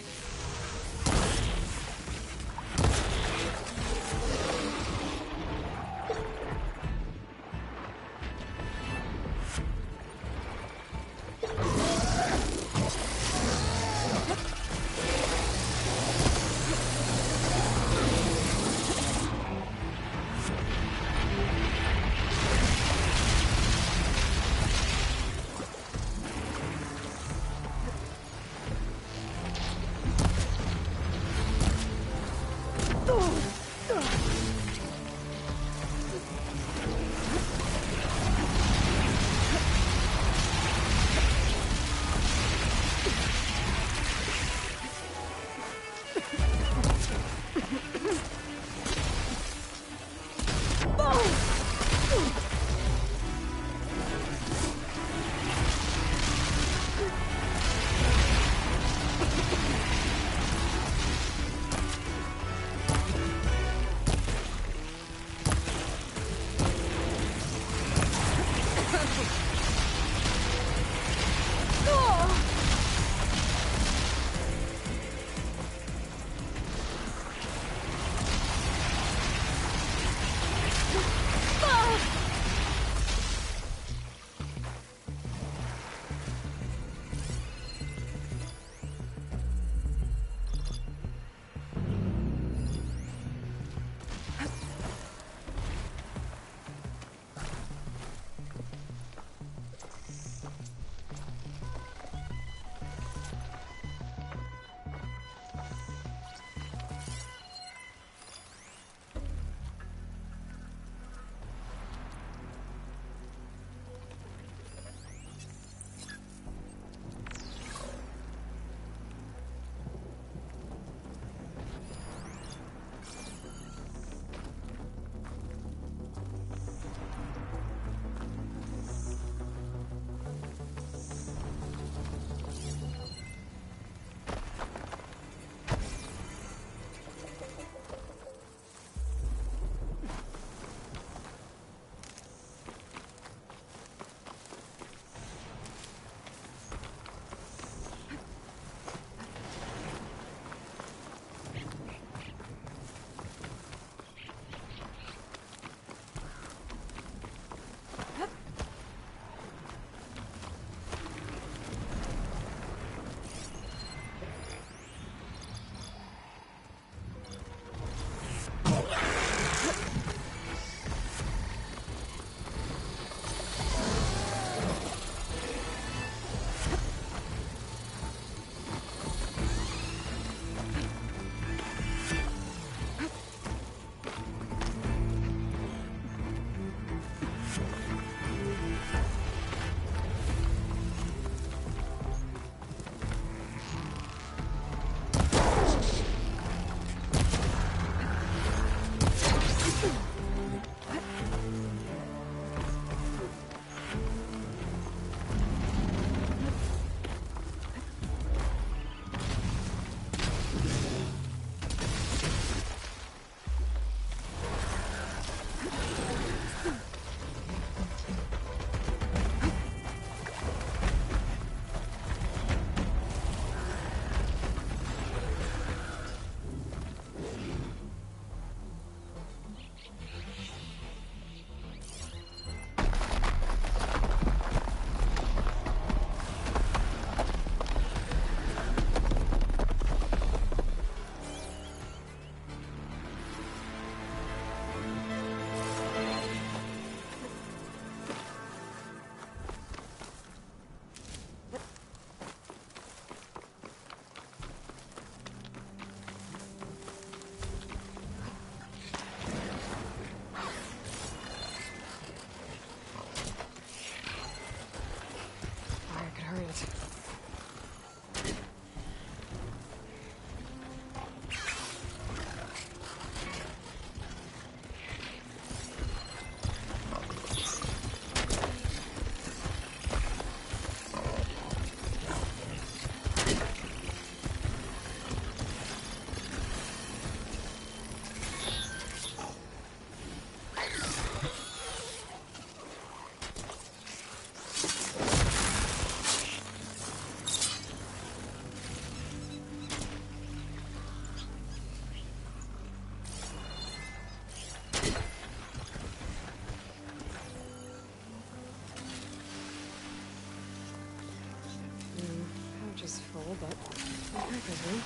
Worker's room.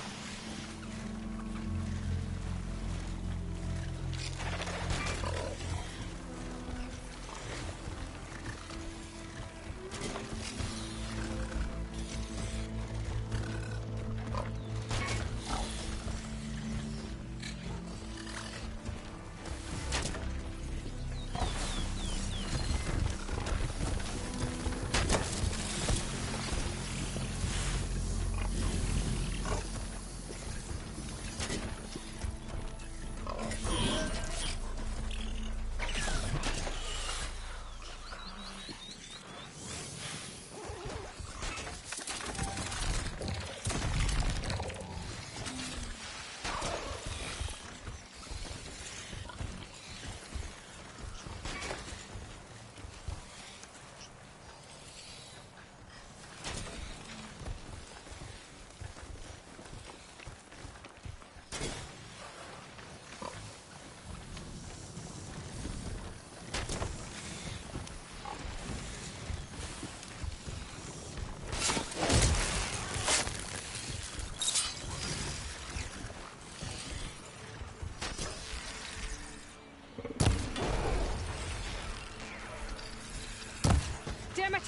Damn it!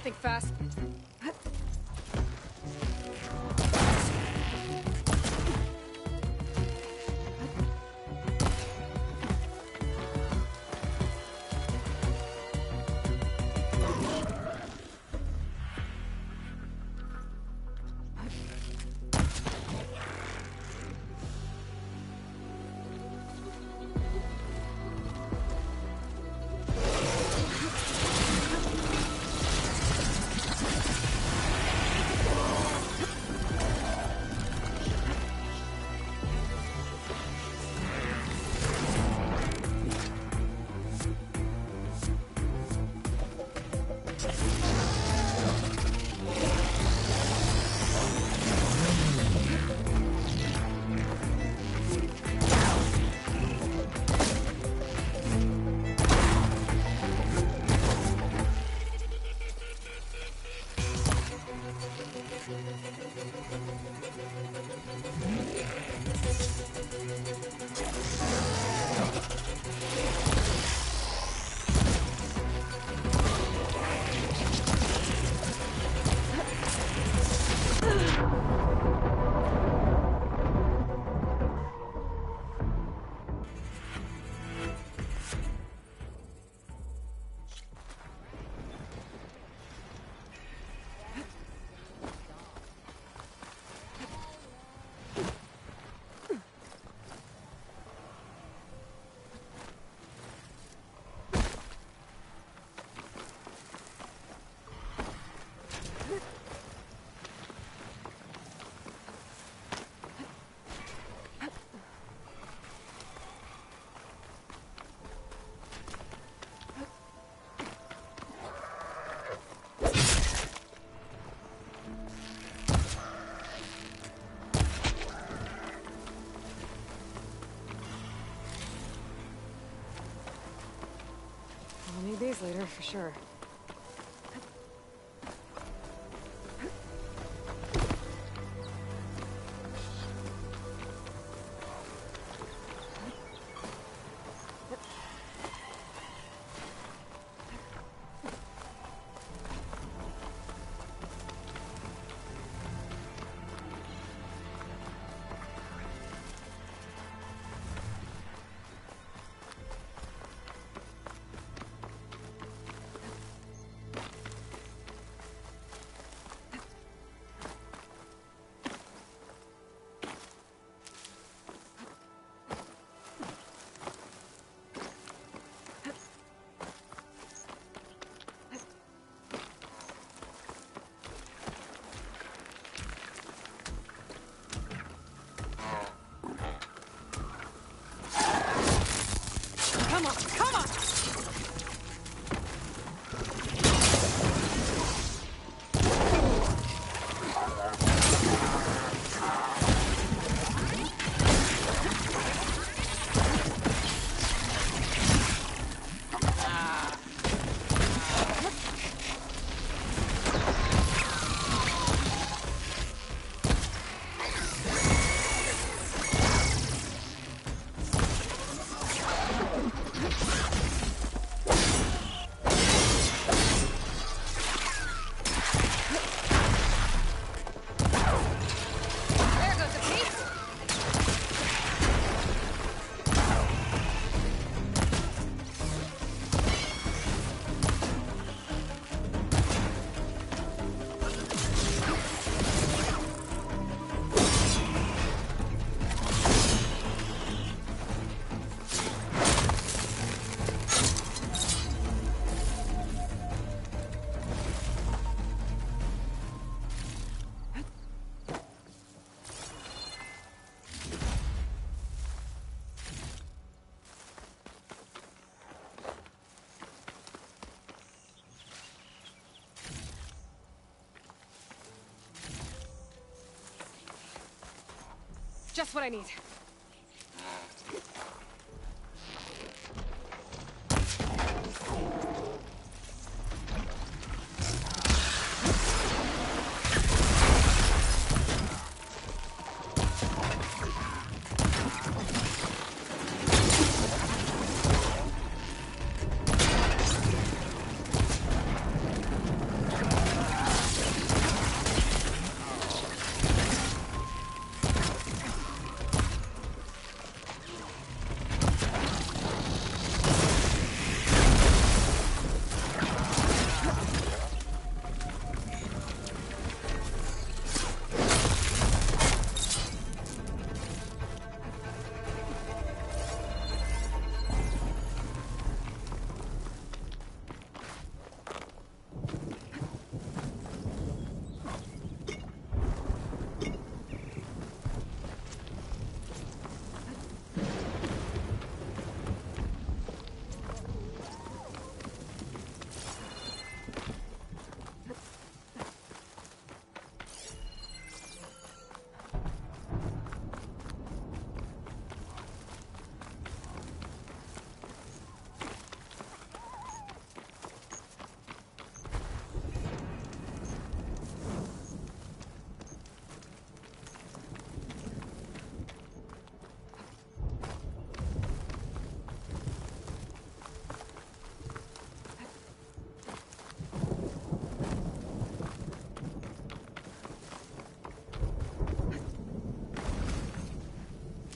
Think fast. I'll need these later, for sure. Come on, come on! Just what I need.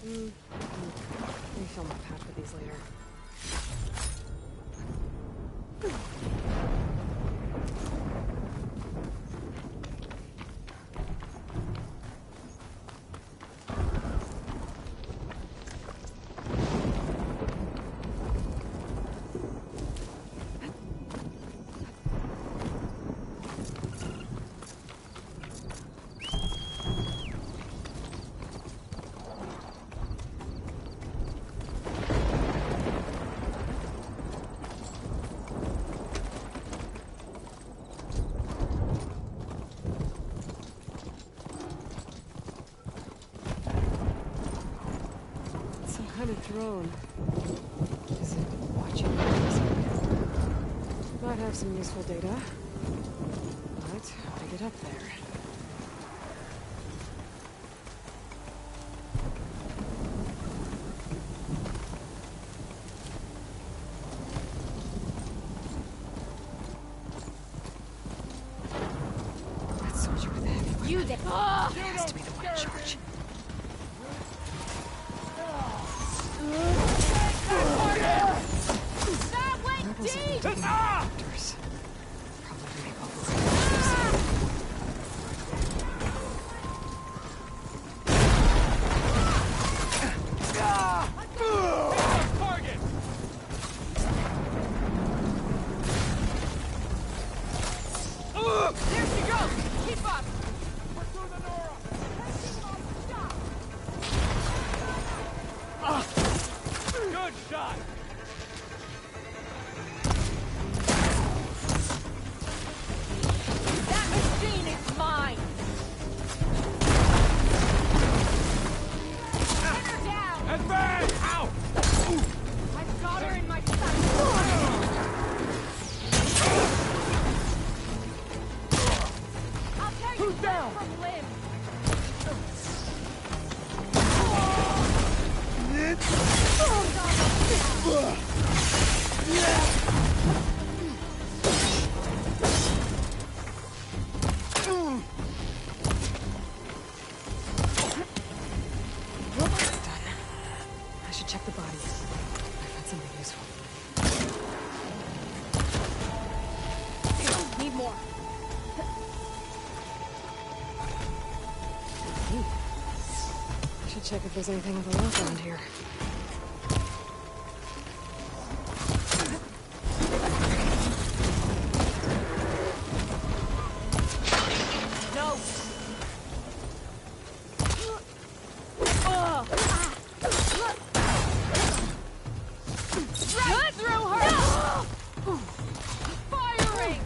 Refill my patch with these later. Throne. Is it watching us? have some useful data. But how to get up there? That soldier with the heavy weapon. You there! He has to be the one in charge. That went deep! Doctors. Probably make override. Target! There she goes! Keep up! Good shot! That machine is mine! Pin her down! Advance! Ow! I've got her in my sight! I'll tear you limb from limb! I should check the bodies. I found something useful. Need more. I should check if there's anything of a lock around here. No! Right through her! Firing!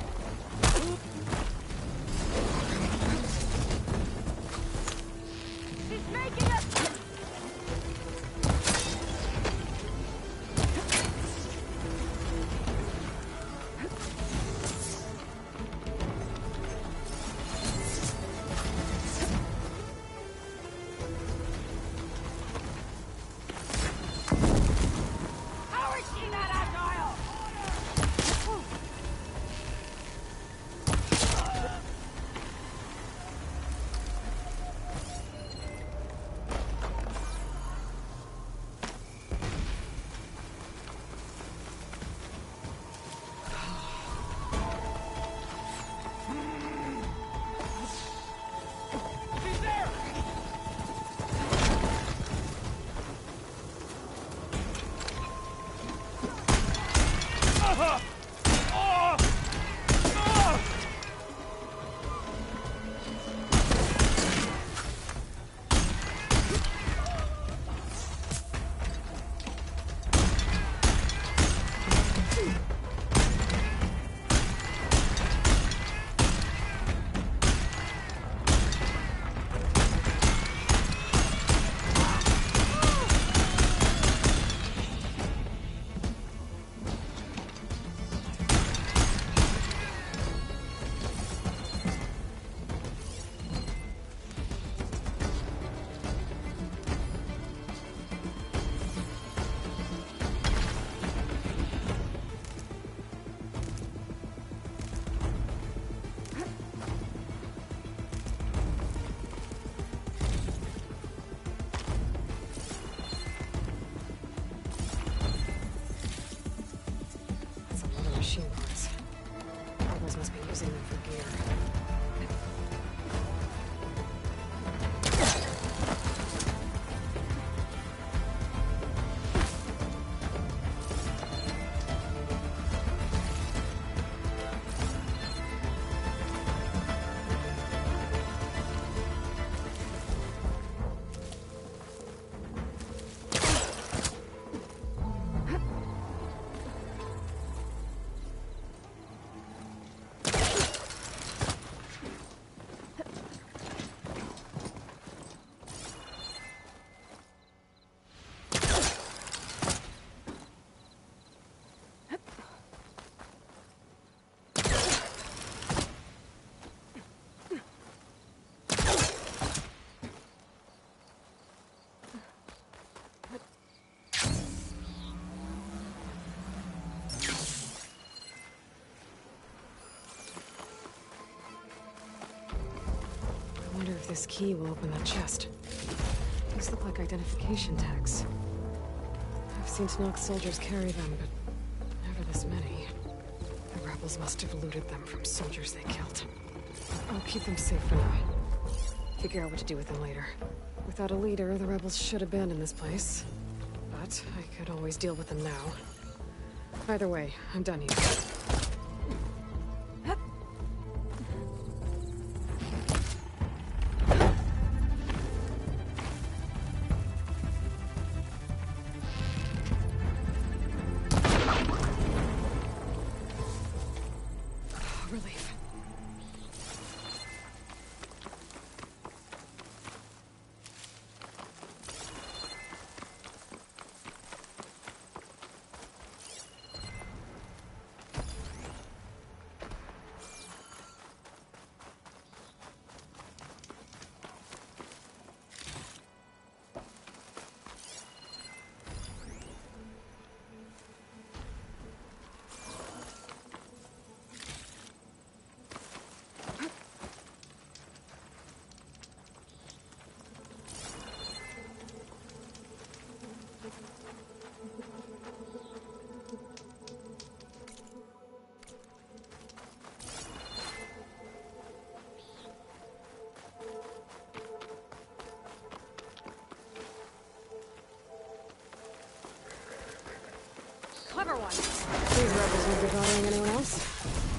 She's making us... How is she not agile? She's there! That's a lot of machine parts. Rebels must be using them for gear. this key will open that chest. These look like identification tags. I've seen Tanakh soldiers carry them, but never this many. The rebels must have looted them from soldiers they killed. I'll keep them safe for now. Figure out what to do with them later. Without a leader, the rebels should abandon this place. But I could always deal with them now. Either way, I'm done here. Relief. Clever one. These rebels won't be bothering anyone else.